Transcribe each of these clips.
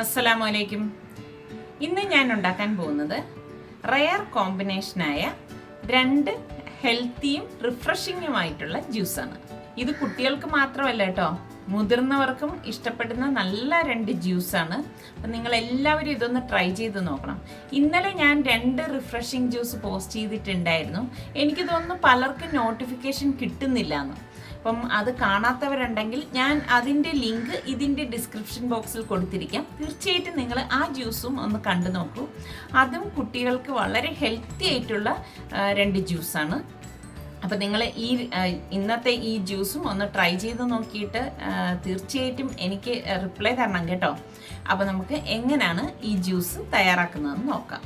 അസ്സലാമു അലൈക്കും. ഇന്ന് ഞാൻ ഉണ്ടാക്കാൻ പോകുന്നത് റയർ കോമ്പിനേഷനായ രണ്ട് ഹെൽത്തിയും റിഫ്രഷിങ്ങുമായിട്ടുള്ള ജ്യൂസാണ്. ഇത് കുട്ടികൾക്ക് മാത്രമല്ല കേട്ടോ, മുതിർന്നവർക്കും ഇഷ്ടപ്പെടുന്ന നല്ല രണ്ട് ജ്യൂസാണ്. അപ്പം നിങ്ങൾ എല്ലാവരും ഇതൊന്ന് ട്രൈ ചെയ്ത് നോക്കണം. ഇന്നലെ ഞാൻ രണ്ട് റിഫ്രഷിങ് ജ്യൂസ് പോസ്റ്റ് ചെയ്തിട്ടുണ്ടായിരുന്നു. എനിക്ക് തോന്നുന്നു പലർക്കും നോട്ടിഫിക്കേഷൻ കിട്ടുന്നില്ല എന്ന്. അപ്പം അത് കാണാത്തവരുണ്ടെങ്കിൽ ഞാൻ അതിൻ്റെ ലിങ്ക് ഇതിൻ്റെ ഡിസ്ക്രിപ്ഷൻ ബോക്സിൽ കൊടുത്തിരിക്കാം. തീർച്ചയായിട്ടും നിങ്ങൾ ആ ജ്യൂസും ഒന്ന് കണ്ടു നോക്കൂ. അതും കുട്ടികൾക്ക് വളരെ ഹെൽത്തി ആയിട്ടുള്ള രണ്ട് ജ്യൂസാണ്. അപ്പോൾ നിങ്ങൾ ഇന്നത്തെ ഈ ജ്യൂസും ഒന്ന് ട്രൈ ചെയ്ത് നോക്കിയിട്ട് തീർച്ചയായിട്ടും എനിക്ക് റിപ്ലൈ തരണം കേട്ടോ. അപ്പോൾ നമുക്ക് എങ്ങനെയാണ് ഈ ജ്യൂസ് തയ്യാറാക്കുന്നതെന്ന് നോക്കാം.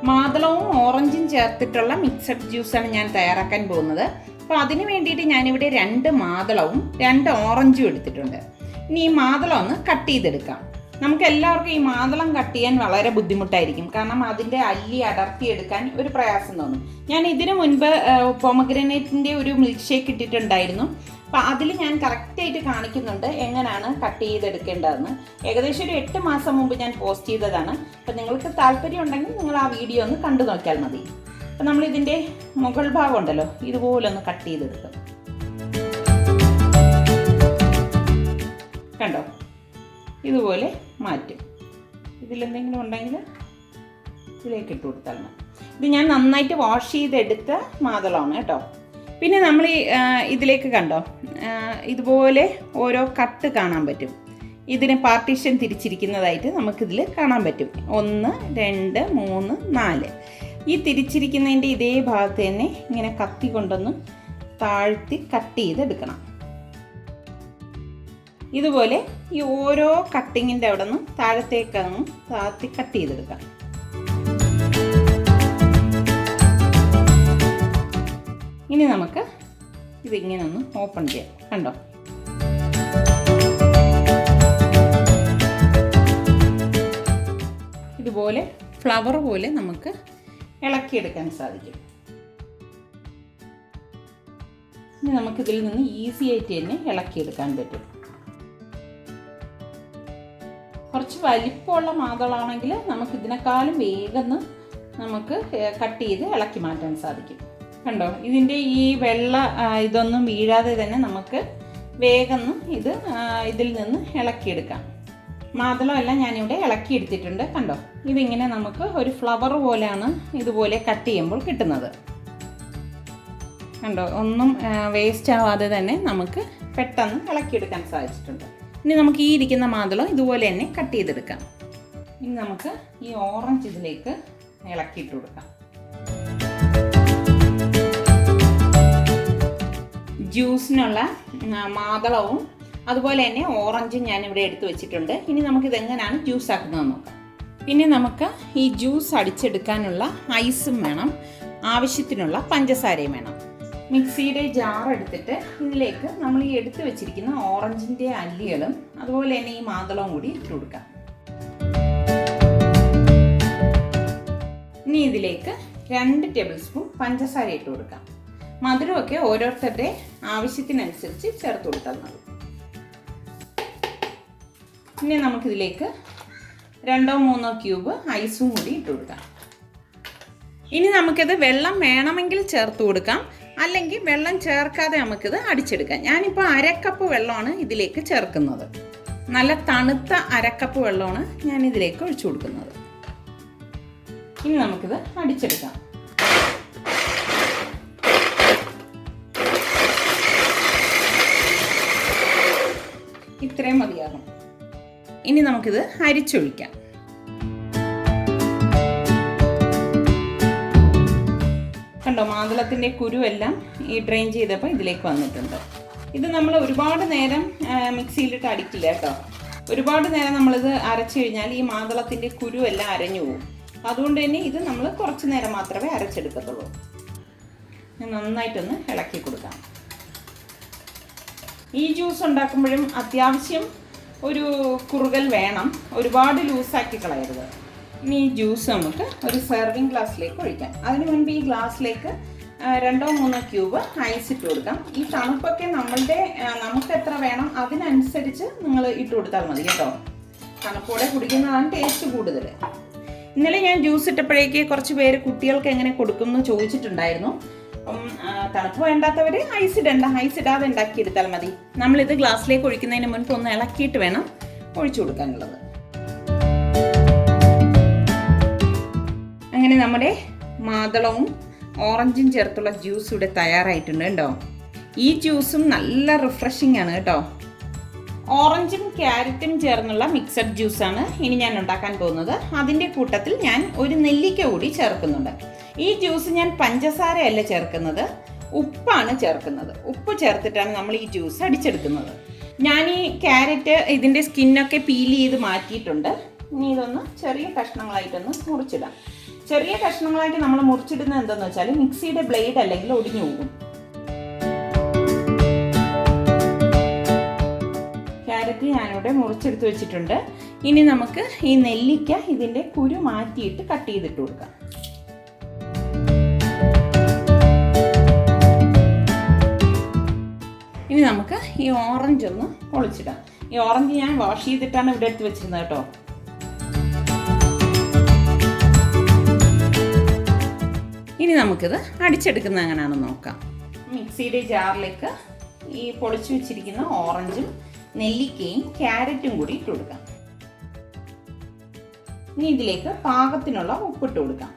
മാതളവും ഓറഞ്ചും ചേർത്തിട്ടുള്ള മിക്സഡ് ജ്യൂസാണ് ഞാൻ തയ്യാറാക്കാൻ പോകുന്നത്. അപ്പോൾ അതിന് വേണ്ടിയിട്ട് ഞാനിവിടെ 2 മാതളവും 2 ഓറഞ്ചും എടുത്തിട്ടുണ്ട്. ഇനി ഈ മാതളം ഒന്ന് കട്ട് ചെയ്തെടുക്കാം. നമുക്ക് എല്ലാവർക്കും ഈ മാതളം കട്ട് ചെയ്യാൻ വളരെ ബുദ്ധിമുട്ടായിരിക്കും, കാരണം അതിൻ്റെ അല്ലി അടർത്തിയെടുക്കാൻ ഒരു പ്രയാസം തോന്നും. ഞാൻ ഇതിനു മുൻപ് പൊമഗ്രനേറ്റിൻ്റെ ഒരു മിൽക്ക് ഷേക്ക് ഇട്ടിട്ടുണ്ടായിരുന്നു. അപ്പോൾ അതിൽ ഞാൻ കറക്റ്റായിട്ട് കാണിക്കുന്നുണ്ട് എങ്ങനെയാണ് കട്ട് ചെയ്തെടുക്കേണ്ടതെന്ന്. ഏകദേശം ഒരു 8 മാസം മുമ്പ് ഞാൻ പോസ്റ്റ് ചെയ്തതാണ്. അപ്പോൾ നിങ്ങൾക്ക് താല്പര്യം ഉണ്ടെങ്കിൽ നിങ്ങൾ ആ വീഡിയോ ഒന്ന് കണ്ടു നോക്കിയാൽ മതി. അപ്പോൾ നമ്മളിതിൻ്റെ മുകൾ ഭാഗം ഉണ്ടല്ലോ, ഇതുപോലെ ഒന്ന് കട്ട് ചെയ്തെടുക്കും. കണ്ടോ, ഇതുപോലെ മാറ്റും. ഇതിലെന്തെങ്കിലും ഉണ്ടെങ്കിൽ ഇതിലേക്ക് ഇട്ട് കൊടുത്താൽ മതി. ഇത് ഞാൻ നന്നായിട്ട് വാഷ് ചെയ്തെടുത്ത മാതളമാണ് കേട്ടോ. പിന്നെ നമ്മൾ ഇതിലേക്ക് കണ്ടോ, ഇതുപോലെ ഓരോ കട്ട് കാണാൻ പറ്റും. ഇതിന് പാർട്ടീഷൻ തിരിച്ചിരിക്കുന്നതായിട്ട് നമുക്കിതിൽ കാണാൻ പറ്റും. 1, 2, 3, 4. ഈ തിരിച്ചിരിക്കുന്നതിൻ്റെ ഇതേ ഭാഗത്ത് തന്നെ ഇങ്ങനെ കത്തി കൊണ്ടൊന്ന് താഴ്ത്തി കട്ട് ചെയ്തെടുക്കണം. ഇതുപോലെ ഈ ഓരോ കട്ടിങ്ങിൻ്റെ അവിടെ നിന്ന് താഴത്തേക്കൊന്ന് താഴ്ത്തി കട്ട് ചെയ്തെടുക്കാം. ഇനി നമുക്ക് ഇതിങ്ങനെ ഒന്ന് ഓപ്പൺ ചെയ്യാം. കണ്ടോ, ഇതുപോലെ ഫ്ലവർ പോലെ നമുക്ക് ഇളക്കിയെടുക്കാൻ സാധിക്കും. ഇനി നമുക്കിതിൽ നിന്ന് ഈസി ആയിട്ട് തന്നെ ഇളക്കിയെടുക്കാൻ പറ്റും. കുറച്ച് വലിപ്പമുള്ള മാതളാണെങ്കിൽ നമുക്കിതിനേക്കാളും വേഗം നമുക്ക് കട്ട് ചെയ്ത് ഇളക്കി മാറ്റാൻ സാധിക്കും. കണ്ടോ, ഇതിൻ്റെ ഈ വെള്ള ഇതൊന്നും വീഴാതെ തന്നെ നമുക്ക് വേഗം ഇതിൽ നിന്ന് ഇളക്കിയെടുക്കാം. മാതളമെല്ലാം ഞാനിവിടെ ഇളക്കിയെടുത്തിട്ടുണ്ട്. കണ്ടോ, ഇതിങ്ങനെ നമുക്ക് ഒരു ഫ്ലവർ പോലെയാണ് ഇതുപോലെ കട്ട് ചെയ്യുമ്പോൾ കിട്ടുന്നത്. കണ്ടോ, ഒന്നും വേസ്റ്റ് ആവാതെ തന്നെ നമുക്ക് പെട്ടെന്ന് ഇളക്കിയെടുക്കാൻ സാധിച്ചിട്ടുണ്ട്. ഇനി നമുക്ക് ഈ ഇരിക്കുന്ന മാതളം ഇതുപോലെ തന്നെ കട്ട് ചെയ്തെടുക്കാം. ഇനി നമുക്ക് ഈ ഓറഞ്ച് ഇതിലേക്ക് ഇളക്കിയിട്ട് കൊടുക്കാം. ജ്യൂസിനുള്ള മാതളവും അതുപോലെ തന്നെ ഓറഞ്ചും ഞാനിവിടെ എടുത്ത് വെച്ചിട്ടുണ്ട്. ഇനി നമുക്കിത് എങ്ങനെയാണ് ജ്യൂസ് ആക്കുന്നതെന്ന് നോക്കാം. പിന്നെ നമുക്ക് ഈ ജ്യൂസ് അടിച്ചെടുക്കാനുള്ള ഐസും വേണം, ആവശ്യത്തിനുള്ള പഞ്ചസാരയും വേണം. മിക്സിയുടെ ജാർ എടുത്തിട്ട് ഇതിലേക്ക് നമ്മൾ ഈ എടുത്ത് വെച്ചിരിക്കുന്ന ഓറഞ്ചിൻ്റെ അല്ലികളും അതുപോലെ തന്നെ ഈ മാതളവും കൂടി ഇട്ട് കൊടുക്കാം. ഇനി ഇതിലേക്ക് 2 ടേബിൾ സ്പൂൺ പഞ്ചസാര ഇട്ട് കൊടുക്കാം. മധുരമൊക്കെ ഓരോരുത്തരുടെ ആവശ്യത്തിനനുസരിച്ച് ചേർത്ത് കൊടുത്താൽ മതി. ഇനി നമുക്കിതിലേക്ക് 2-3 ക്യൂബ് ഐസും കൂടി ഇട്ട് കൊടുക്കാം. ഇനി നമുക്കിത് വെള്ളം വേണമെങ്കിൽ ചേർത്ത് കൊടുക്കാം, അല്ലെങ്കിൽ വെള്ളം ചേർക്കാതെ നമുക്കിത് അടിച്ചെടുക്കാം. ഞാനിപ്പോൾ 1/2 കപ്പ് വെള്ളമാണ് ഇതിലേക്ക് ചേർക്കുന്നത്. നല്ല തണുത്ത 1/2 കപ്പ് വെള്ളമാണ് ഞാൻ ഇതിലേക്ക് ഒഴിച്ചു കൊടുക്കുന്നത്. ഇനി നമുക്കിത് അടിച്ചെടുക്കാം. ഇത്രയും മതിയാകും. ഇനി നമുക്കിത് അരിച്ചൊഴിക്കാം. കണ്ടോ, മാതളത്തിൻ്റെ കുരുവെല്ലാം ഈ ഡ്രെയിൻ ചെയ്തപ്പോൾ ഇതിലേക്ക് വന്നിട്ടുണ്ട്. ഇത് നമ്മൾ ഒരുപാട് നേരം മിക്സിയിലിട്ട് അടിക്കില്ല കേട്ടോ. ഒരുപാട് നേരം നമ്മളിത് അരച്ചു കഴിഞ്ഞാൽ ഈ മാതളത്തിൻ്റെ കുരുവെല്ലാം അരഞ്ഞു പോകും. അതുകൊണ്ട് തന്നെ ഇത് നമ്മൾ കുറച്ച് നേരം മാത്രമേ അരച്ചെടുക്കത്തുള്ളൂ. നന്നായിട്ടൊന്ന് ഇളക്കി കൊടുക്കാം. ഈ ജ്യൂസ് ഉണ്ടാക്കുമ്പോഴും അത്യാവശ്യം ഒരു കുറുകൽ വേണം, ഒരുപാട് ലൂസാക്കി കളയരുത്. ഇനി ഈ ജ്യൂസ് നമുക്ക് ഒരു സെർവിങ് ഗ്ലാസ്സിലേക്ക് ഒഴിക്കാം. അതിന് മുൻപ് ഈ ഗ്ലാസ്സിലേക്ക് 2 or 3 ക്യൂബ് ഐസ് ഇട്ട് കൊടുക്കാം. ഈ തണുപ്പൊക്കെ നമുക്ക് എത്ര വേണം അതിനനുസരിച്ച് നിങ്ങൾ ഇട്ട് കൊടുത്താൽ മതി കേട്ടോ. തണുപ്പോടെ കുടിക്കുന്നതാണ് ടേസ്റ്റ് കൂടുതൽ. ഇന്നലെ ഞാൻ ജ്യൂസ് ഇട്ടപ്പോഴേക്ക് കുറച്ച് പേര് കുട്ടികൾക്ക് എങ്ങനെ കൊടുക്കുമെന്ന് ചോദിച്ചിട്ടുണ്ടായിരുന്നു. അപ്പം തണുപ്പ് വേണ്ടാത്തവർ ഐസ് ഇടാതെ ഉണ്ടാക്കിയെടുത്താൽ മതി. നമ്മളിത് ഗ്ലാസ്സിലേക്ക് ഒഴിക്കുന്നതിന് മുൻപ് ഒന്ന് ഇളക്കിയിട്ട് വേണം ഒഴിച്ചു കൊടുക്കാനുള്ളത്. അങ്ങനെ നമ്മുടെ മാതളവും ഓറഞ്ചും ചേർത്തുള്ള ജ്യൂസ് ഇവിടെ തയ്യാറായിട്ടുണ്ട് കേട്ടോ. ഈ ജ്യൂസും നല്ല റിഫ്രഷിംഗ് ആണ് കേട്ടോ. ഓറഞ്ചും ക്യാരറ്റും ചേർന്നുള്ള മിക്സഡ് ജ്യൂസാണ് ഇനി ഞാൻ ഉണ്ടാക്കാൻ പോകുന്നത്. അതിൻ്റെ കൂട്ടത്തിൽ ഞാൻ ഒരു നെല്ലിക്ക കൂടി ചേർക്കുന്നുണ്ട്. ഈ ജ്യൂസ് ഞാൻ പഞ്ചസാരയല്ല ചേർക്കുന്നത്, ഉപ്പാണ് ചേർക്കുന്നത്. ഉപ്പ് ചേർത്തിട്ടാണ് നമ്മൾ ഈ ജ്യൂസ് അടിച്ചെടുക്കുന്നത്. ഞാൻ ഈ ക്യാരറ്റ് ഇതിൻ്റെ സ്കിന്നൊക്കെ പീൽ ചെയ്ത് മാറ്റിയിട്ടുണ്ട്. ഇനി ഇതൊന്ന് ചെറിയ കഷ്ണങ്ങളായിട്ടൊന്ന് മുറിച്ചിടാം. ചെറിയ കഷ്ണങ്ങളായിട്ട് നമ്മൾ മുറിച്ചിടുന്നത് എന്താണെന്ന് വെച്ചാൽ മിക്സിയുടെ ബ്ലേഡ് അല്ലെങ്കിൽ ഒടിഞ്ഞു പോകും. ക്യാരറ്റ് ഞാനിവിടെ മുറിച്ചെടുത്ത് വെച്ചിട്ടുണ്ട്. ഇനി നമുക്ക് ഈ നെല്ലിക്ക ഇതിൻ്റെ കുരു മാറ്റിയിട്ട് കട്ട് ചെയ്തിട്ട് കൊടുക്കാം. ഇനി നമുക്ക് ഈ ഓറഞ്ച് ഒന്ന് പൊളിച്ചിടാം. ഈ ഓറഞ്ച് ഞാൻ വാഷ് ചെയ്തിട്ടാണ് ഇവിടെ എടുത്ത് വെച്ചിരുന്നത് കേട്ടോ. ഇനി നമുക്കിത് അടിച്ചെടുക്കുന്നത് എങ്ങനെയാണെന്ന് നോക്കാം. മിക്സിയുടെ ജാറിലേക്ക് ഈ പൊളിച്ചു വെച്ചിരിക്കുന്ന ഓറഞ്ചും നെല്ലിക്കയും ക്യാരറ്റും കൂടി ഇട്ട് കൊടുക്കാം. ഇനി ഇതിലേക്ക് പാകത്തിനുള്ള ഉപ്പിട്ട് കൊടുക്കാം.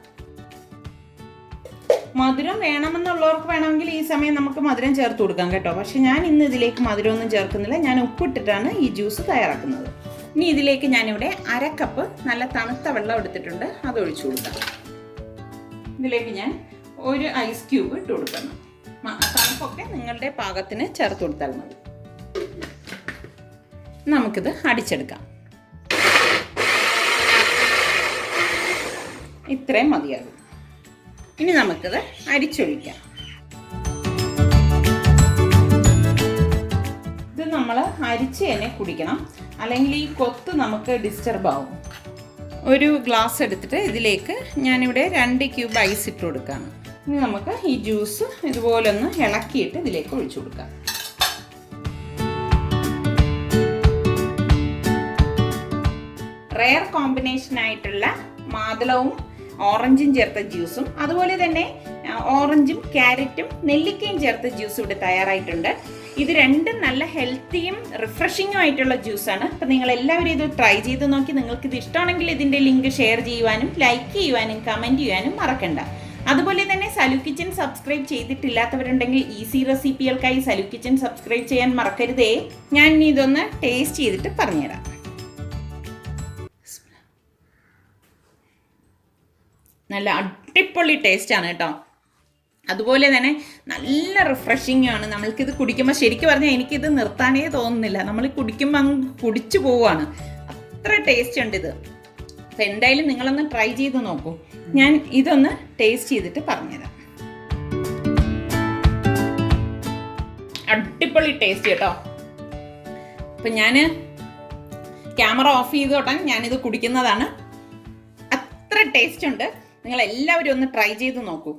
മധുരം വേണമെന്നുള്ളവർക്ക് വേണമെങ്കിൽ ഈ സമയം നമുക്ക് മധുരം ചേർത്ത് കൊടുക്കാം കേട്ടോ. പക്ഷെ ഞാൻ ഇന്ന് ഇതിലേക്ക് മധുരമൊന്നും ചേർക്കുന്നില്ല. ഞാൻ ഉപ്പിട്ടിട്ടാണ് ഈ ജ്യൂസ് തയ്യാറാക്കുന്നത്. ഇനി ഇതിലേക്ക് ഞാനിവിടെ 1/2 കപ്പ് നല്ല തണുത്ത വെള്ളം എടുത്തിട്ടുണ്ട്, അത് ഒഴിച്ചു കൊടുക്കാം. ഇതിലേക്ക് ഞാൻ ഒരു ഐസ് ക്യൂബ് ഇട്ട് കൊടുക്കണം. തണുപ്പൊക്കെ നിങ്ങളുടെ പാകത്തിന് ചേർത്ത് കൊടുത്താൽ മതി. നമുക്കിത് അടിച്ചെടുക്കാം. ഇത്രയും മതിയാകും. ഇനി നമുക്കിത് അരിച്ചൊഴിക്കാം. ഇത് നമ്മൾ അരിച്ച് തന്നെ കുടിക്കണം, അല്ലെങ്കിൽ ഈ കൊത്ത് നമുക്ക് ഡിസ്റ്റർബ് ആവും. ഒരു ഗ്ലാസ് എടുത്തിട്ട് ഇതിലേക്ക് ഞാനിവിടെ 2 ക്യൂബ് ഐസ് ഇട്ട് കൊടുക്കുകയാണ്. ഇനി നമുക്ക് ഈ ജ്യൂസ് ഇതുപോലെ ഒന്ന് ഇളക്കിയിട്ട് ഇതിലേക്ക് ഒഴിച്ചു കൊടുക്കാം. റെയർ കോമ്പിനേഷൻ ആയിട്ടുള്ള മാതളവും ഓറഞ്ചും ചേർത്ത ജ്യൂസും അതുപോലെ തന്നെ ഓറഞ്ചും ക്യാരറ്റും നെല്ലിക്കയും ചേർത്ത ജ്യൂസ് ഇവിടെ തയ്യാറായിട്ടുണ്ട്. ഇത് രണ്ടും നല്ല ഹെൽത്തിയും റിഫ്രഷിങ്ങും ആയിട്ടുള്ള ജ്യൂസാണ്. അപ്പം നിങ്ങൾ എല്ലാവരും ഇത് ട്രൈ ചെയ്ത് നോക്കി. നിങ്ങൾക്ക് ഇത് ഇഷ്ടമാണെങ്കിൽ ഇതിൻ്റെ ലിങ്ക് ഷെയർ ചെയ്യുവാനും ലൈക്ക് ചെയ്യുവാനും കമൻറ്റ് ചെയ്യാനും മറക്കണ്ട. അതുപോലെ തന്നെ സലു കിച്ചൻ സബ്സ്ക്രൈബ് ചെയ്തിട്ടില്ലാത്തവരുണ്ടെങ്കിൽ ഈസി റെസിപ്പികൾക്കായി സലു കിച്ചൻ സബ്സ്ക്രൈബ് ചെയ്യാൻ മറക്കരുതേ. ഞാൻ ഇനി ഇതൊന്ന് ടേസ്റ്റ് ചെയ്തിട്ട് പറഞ്ഞുതരാം. നല്ല അടിപൊളി ടേസ്റ്റാണ് കേട്ടോ. അതുപോലെ തന്നെ നല്ല റിഫ്രഷിംഗ് ആണ്. നമ്മൾക്കിത് കുടിക്കുമ്പോൾ ശരിക്കും പറഞ്ഞാൽ എനിക്കിത് നിർത്താനേ തോന്നുന്നില്ല. നമ്മൾ കുടിക്കുമ്പോൾ അങ്ങ് കുടിച്ചു പോവുകയാണ്. അത്ര ടേസ്റ്റ് ഉണ്ട് ഇത്. അപ്പോൾ എന്തായാലും നിങ്ങളൊന്ന് ട്രൈ ചെയ്ത് നോക്കൂ. ഞാൻ ഇതൊന്ന് ടേസ്റ്റ് ചെയ്തിട്ട് പറഞ്ഞുതരാം. അടിപൊളി ടേസ്റ്റ് കേട്ടോ. അപ്പം ഞാൻ ക്യാമറ ഓഫ് ചെയ്തോട്ടെ ഞാനിത് കുടിക്കുന്നതാണ്. അത്ര ടേസ്റ്റ് ഉണ്ട്. നിങ്ങൾ എല്ലാവരും ഒന്ന് ട്രൈ ചെയ്ത് നോക്കൂ.